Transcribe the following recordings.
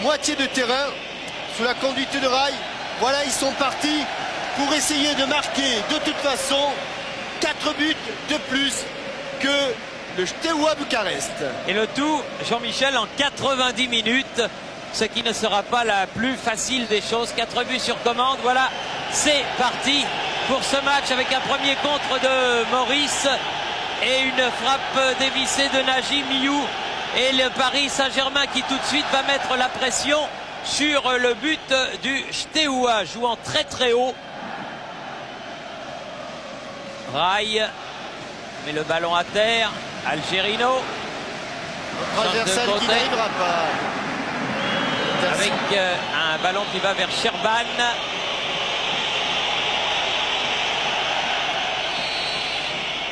moitié de terrain sous la conduite de Rai. Voilà, ils sont partis pour essayer de marquer de toute façon 4 buts de plus que le Steaua Bucarest. Et le tout, Jean-Michel, en 90 minutes, ce qui ne sera pas la plus facile des choses. 4 buts sur commande, voilà, c'est parti pour ce match avec un premier contre de Maurice et une frappe dévissée de Najim Miou. Et le Paris Saint-Germain qui tout de suite va mettre la pression sur le but du Steaua, jouant très très haut. Rai met le ballon à terre. Algerino. Transversal qui n'arrivera pas. Avec un ballon qui va vers Sherban.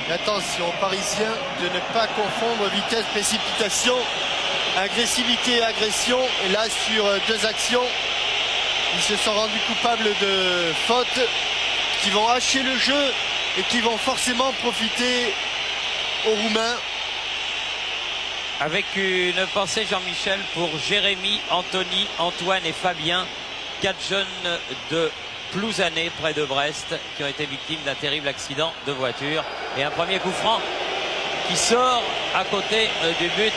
Et attention, Parisiens, de ne pas confondre vitesse, précipitation, agressivité et agression. Et là, sur 2 actions, ils se sont rendus coupables de fautes qui vont hacher le jeu et qui vont forcément profiter aux Roumains. Avec une pensée, Jean-Michel, pour Jérémy, Anthony, Antoine et Fabien, 4 jeunes de Plouzané, près de Brest, qui ont été victimes d'un terrible accident de voiture. Et un premier coup franc qui sort à côté du but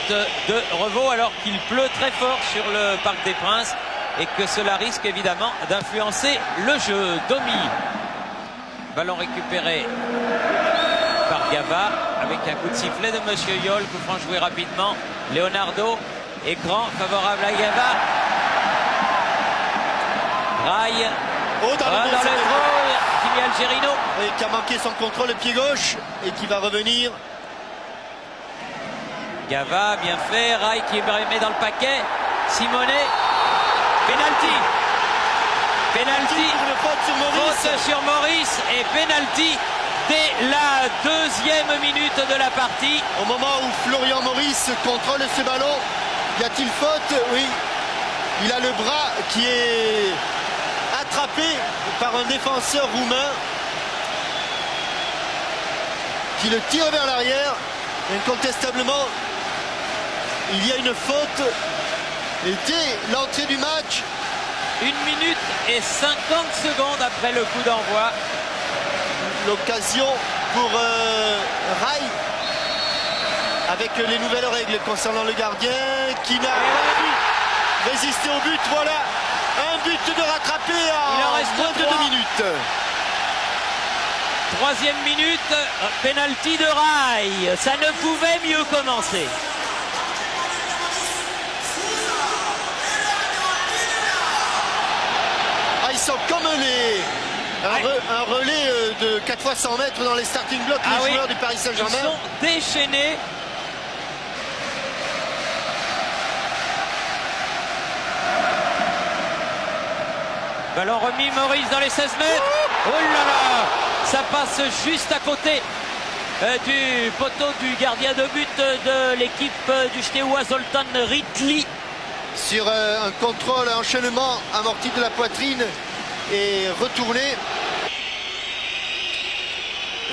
de Revaux, alors qu'il pleut très fort sur le Parc des Princes et que cela risque évidemment d'influencer le jeu. Domi, ballon récupéré par Gava avec un coup de sifflet de Monsieur Yol. Coup franc joué rapidement. Leonardo, écran favorable à Gava. Rai dans le trou, Jimmy Algerino. Et qui a manqué son contrôle, le pied gauche, et qui va revenir. Gava, bien fait. Rai qui met dans le paquet. Simonet. Penalty. Penalty. Faute sur Maurice et penalty dès la 2e minute de la partie. Au moment où Florian Maurice contrôle ce ballon, y a-t-il faute? Oui. Il a le bras qui est attrapé par un défenseur roumain qui le tire vers l'arrière. Incontestablement, il y a une faute. Et dès l'entrée du match, 1 minute et 50 secondes après le coup d'envoi. L'occasion pour Rai, avec les nouvelles règles concernant le gardien qui n'a pas résisté au but. Voilà, un but de rattrapé en moins de 2 minutes. 3e minute, penalty de Rai. Ça ne pouvait mieux commencer. Ah, ils sont comme un relais de 4 fois 100 mètres dans les starting blocks, les joueurs du Paris Saint-Germain. Ils sont déchaînés. Ballon remis, Maurice dans les 16 mètres. Oh là là, ça passe juste à côté du poteau du gardien de but de l'équipe du Steaua, Zoltan Ritli. Sur un contrôle, enchaînement amorti de la poitrine et retourné.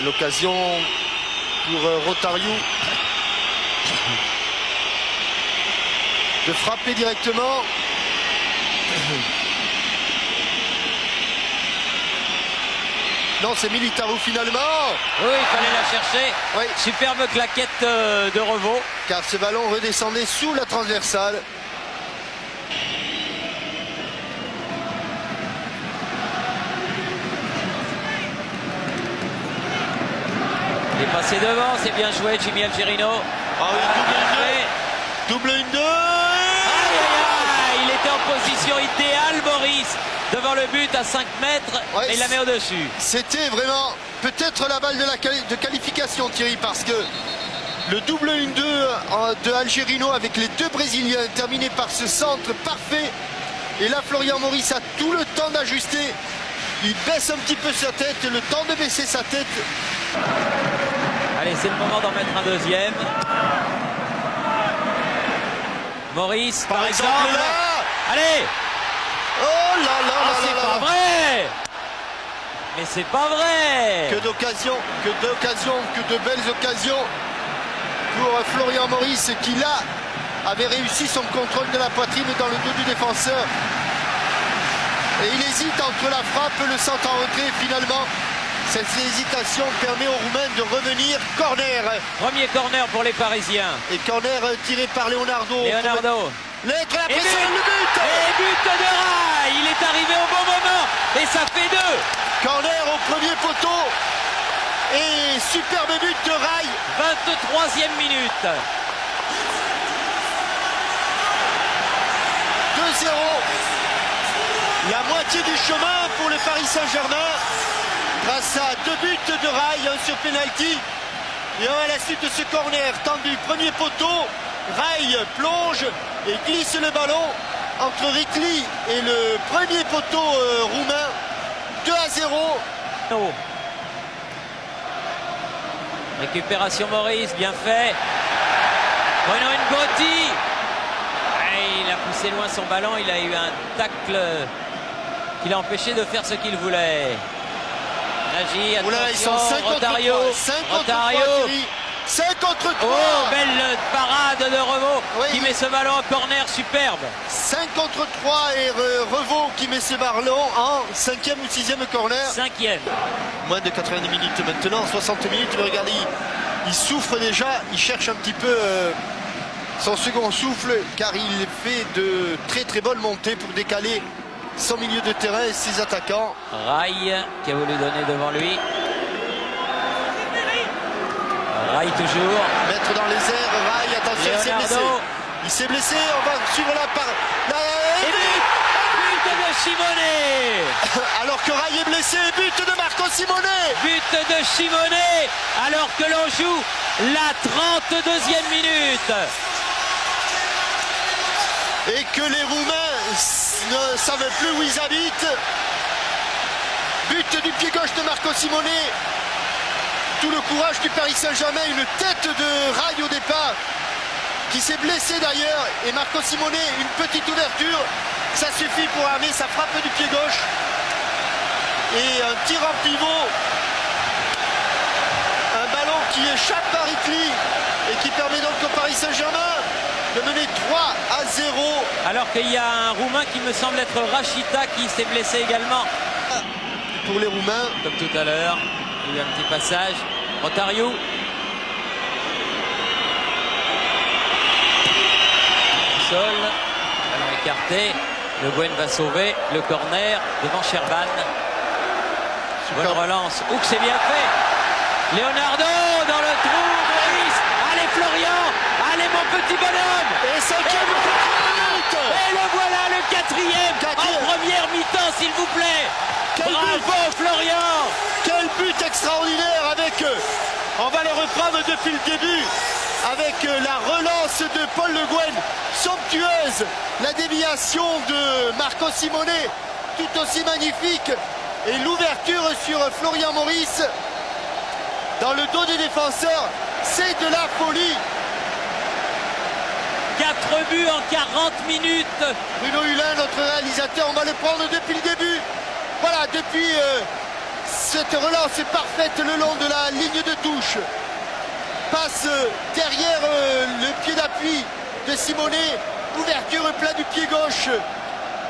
L'occasion pour Rotario de frapper directement. Non, c'est Militao finalement. Oui, il fallait la chercher. Oui. Superbe claquette de Revaux. Car ce ballon redescendait sous la transversale. Il est passé devant, c'est bien joué, Jimmy Algerino. Ah oui, double 1-2. Aïe, aïe, aïe, il était en position idéale, Maurice, devant le but à 5 mètres, Ouais, mais il la met au-dessus. C'était vraiment peut-être la balle de qualification, Thierry, parce que le double 1-2 de Algerino avec les 2 Brésiliens terminé par ce centre parfait. Et là, Florian Maurice a tout le temps d'ajuster. Il baisse un petit peu sa tête, le temps de baisser sa tête. Allez, c'est le moment d'en mettre un deuxième. Maurice, par exemple. Là. Allez. Oh là là Ah, là c'est là pas là. vrai. Mais c'est pas vrai. Que d'occasions, que de belles occasions pour Florian Maurice qui là avait réussi son contrôle de la poitrine dans le dos du défenseur. Et il hésite entre la frappe et le centre en retrait. Finalement, cette hésitation permet aux Roumains de revenir. Corner. Premier corner pour les Parisiens. Et corner tiré par Leonardo. Leonardo. Lettre la pression, le but. Et but de Rai. Il est arrivé au bon moment. Et ça fait 2. Corner au premier poteau. Et superbe but de Rai. 23e minute. 2-0. La moitié du chemin pour le Paris Saint-Germain. Grâce à 2 buts de Rai, un sur penalty. Et à la suite de ce corner tendu, premier poteau, Rai plonge et glisse le ballon entre Rikli et le premier poteau roumain. 2-0. Oh. Récupération Maurice, bien fait. Bruno Ngoti. Il a poussé loin son ballon, il a eu un tacle qui l'a empêché de faire ce qu'il voulait. Nagy, attention, ils sont 5 Rotario. contre 3, 5 contre 3, 5 contre 3. Oh, belle parade de Revaux qui Oui. met ce ballon en corner superbe. 5 contre 3 et Revaux qui met ce ballon en 5e ou 6e corner. 5e. Moins de 90 minutes maintenant, 60 minutes, mais regardez, il souffre déjà, il cherche un petit peu son second souffle, car il fait de très bonnes montées pour décaler son milieu de terrain et ses attaquants. Rai qui a voulu donner devant lui. Rai toujours. Mettre dans les airs, Rai, attention, il s'est blessé. Il s'est blessé, on va suivre la part. Et but de Simone. Alors que Rai est blessé, but de Marco Simone. But de Simone alors que l'on joue la 32e minute. Et que les Roumains ne savent plus où ils habitent. But du pied gauche de Marco Simone. Tout le courage du Paris Saint-Germain, une tête de Rai au départ, qui s'est blessé d'ailleurs. Et Marco Simone, une petite ouverture, ça suffit pour armer sa frappe du pied gauche. Et un tir en pivot. Un ballon qui échappe à Rikli et qui permet donc au Paris Saint-Germain de mener 3-0. Alors qu'il y a un Roumain qui me semble être Rachita qui s'est blessé également. Pour les Roumains. Comme tout à l'heure, il y a eu un petit passage. Rotario. Sol. Ballon écarté. Le Gwen va sauver. Le corner devant Sherban. Bonne relance. Ouh, c'est bien fait. Leonardo dans le trou. Maurice. Allez Florian. Allez mon petit bonhomme. Et 5e minute. Et le voilà, le 4e. En première mi-temps, s'il vous plaît. Bravo Florian. Quel but extraordinaire avec, on va les reprendre depuis le début, avec la relance de Paul Le Guen, somptueuse, la déviation de Marco Simone, tout aussi magnifique, et l'ouverture sur Florian Maurice, dans le dos des défenseurs, c'est de la folie. 4 buts en 40 minutes. Bruno Hulin, notre réalisateur, on va le prendre depuis le début. Voilà, depuis cette relance parfaite le long de la ligne de touche. Passe derrière le pied d'appui de Simone. Ouverture plat du pied gauche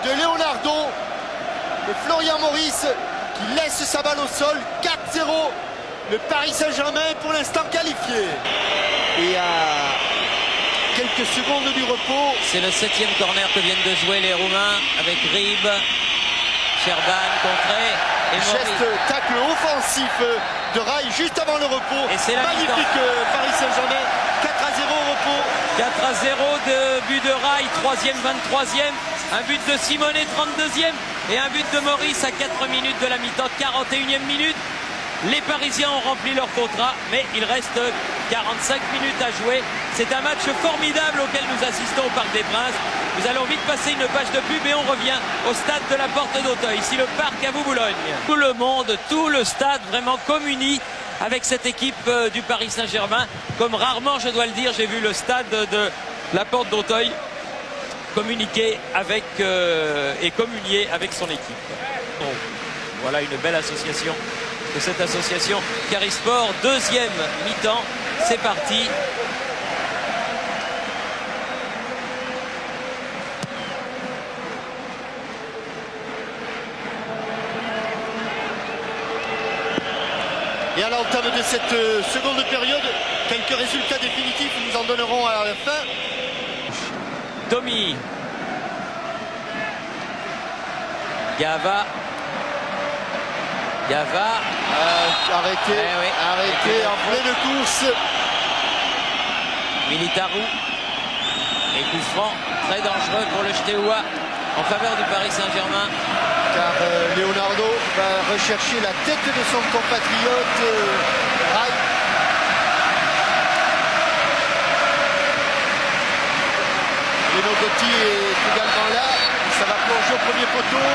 de Leonardo. Et Florian Maurice qui laisse sa balle au sol. 4-0. Le Paris Saint-Germain est pour l'instant qualifié. Et à quelques secondes du repos. C'est le 7e corner que viennent de jouer les Roumains avec Rib. Sherban contré et geste tacle offensif de Rai juste avant le repos. Et c'est la magnifique Paris Saint-Germain. 4-0 au repos. 4-0 de but de Rai, 3e, 23e. Un but de Simone, 32e. Et un but de Maurice à 4 minutes de la mi-temps, 41e minute. Les Parisiens ont rempli leur contrat, mais il reste 45 minutes à jouer. C'est un match formidable auquel nous assistons au Parc des Princes. Nous allons vite passer une page de pub et on revient au stade de la Porte d'Auteuil, ici le parc à Boulogne. Tout le monde, tout le stade vraiment communie avec cette équipe du Paris Saint-Germain. Comme rarement, je dois le dire, j'ai vu le stade de la Porte d'Auteuil communiquer avec et communier avec son équipe. Bon, voilà une belle association de cette association Carisport. 2e mi-temps, c'est parti. Et à l'entame de cette seconde période, quelques résultats définitifs nous en donnerons à la fin. Domi. Gava. Arrêté, oui. arrêté en pleine course. Militaru. Et coup franc très dangereux pour le Steaua en faveur du Paris Saint-Germain. Car Leonardo va rechercher la tête de son compatriote Rai. Leno Gotti est également là. Ça va plonger au premier poteau.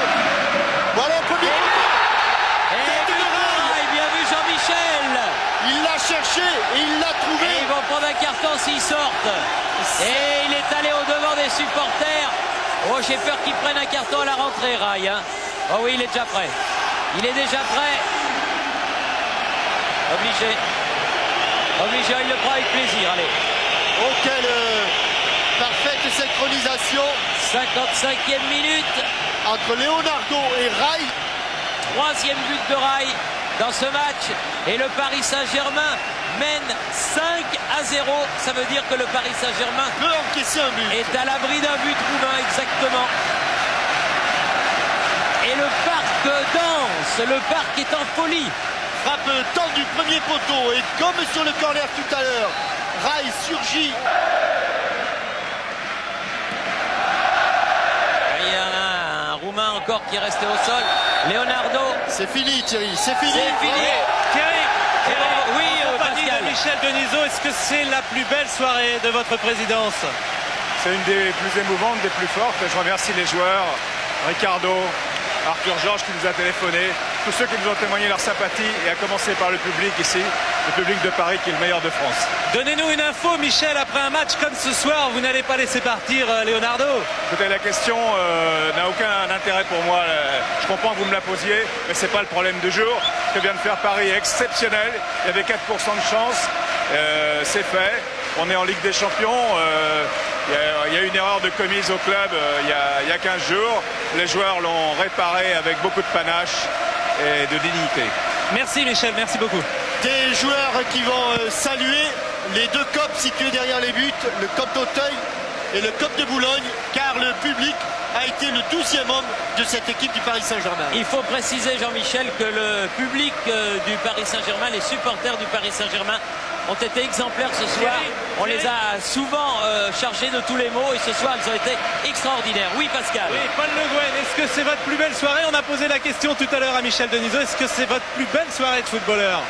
Voilà le premier poteau. Et bien vu Jean-Michel. Il l'a cherché et il l'a trouvé. Et ils vont prendre un carton s'ils sortent. Et il est allé au devant des supporters. Oh, j'ai peur qu'il prenne un carton à la rentrée, Rai. Hein. Oh oui, il est déjà prêt. Il est déjà prêt. Obligé. Obligé, il le prend avec plaisir. Allez. Oh, quelle parfaite synchronisation. 55e minute. Entre Leonardo et Rai. Troisième but de Rai dans ce match. Et le Paris Saint-Germain mène 5-0. Ça veut dire que le Paris Saint-Germain peut encaisser un but. Est à l'abri d'un but roumain, exactement. Et le parc danse. Le parc est en folie. Frappe tendue du premier poteau. Et comme sur le corner tout à l'heure, Rai surgit. Il y en a un Roumain encore qui est resté au sol. Leonardo. C'est fini, Thierry. C'est fini. C'est fini. Thierry, oui, compagnie Pascal. de Michel Denisot, est-ce que c'est la plus belle soirée de votre présidence? C'est une des plus émouvantes, des plus fortes. Je remercie les joueurs, Ricardo, Arthur Georges qui nous a téléphoné, tous ceux qui nous ont témoigné leur sympathie, et à commencer par le public ici, le public de Paris qui est le meilleur de France. Donnez-nous une info, Michel, après un match comme ce soir, vous n'allez pas laisser partir Leonardo? Écoutez, la question n'a aucun intérêt pour moi. Je comprends que vous me la posiez, mais ce n'est pas le problème du jour. Ce que vient de faire Paris est exceptionnel. Il y avait 4% de chance. C'est fait. On est en Ligue des Champions. Il y a une erreur de commise au club il y a 15 jours. Les joueurs l'ont réparé avec beaucoup de panache et de dignité. Merci Michel, merci beaucoup. Des joueurs qui vont saluer les deux copes situés derrière les buts, le COP d'Auteuil et le COP de Boulogne, car le public a été le 12e homme de cette équipe du Paris Saint-Germain. Il faut préciser, Jean-Michel, que le public du Paris Saint-Germain, les supporters du Paris Saint-Germain ont été exemplaires ce soir. On les a souvent chargés de tous les maux et ce soir ils ont été extraordinaires. Oui, Pascal. Oui, Paul Le Guen, est-ce que c'est votre plus belle soirée? On a posé la question tout à l'heure à Michel Denisot, est-ce que c'est votre plus belle soirée de footballeur?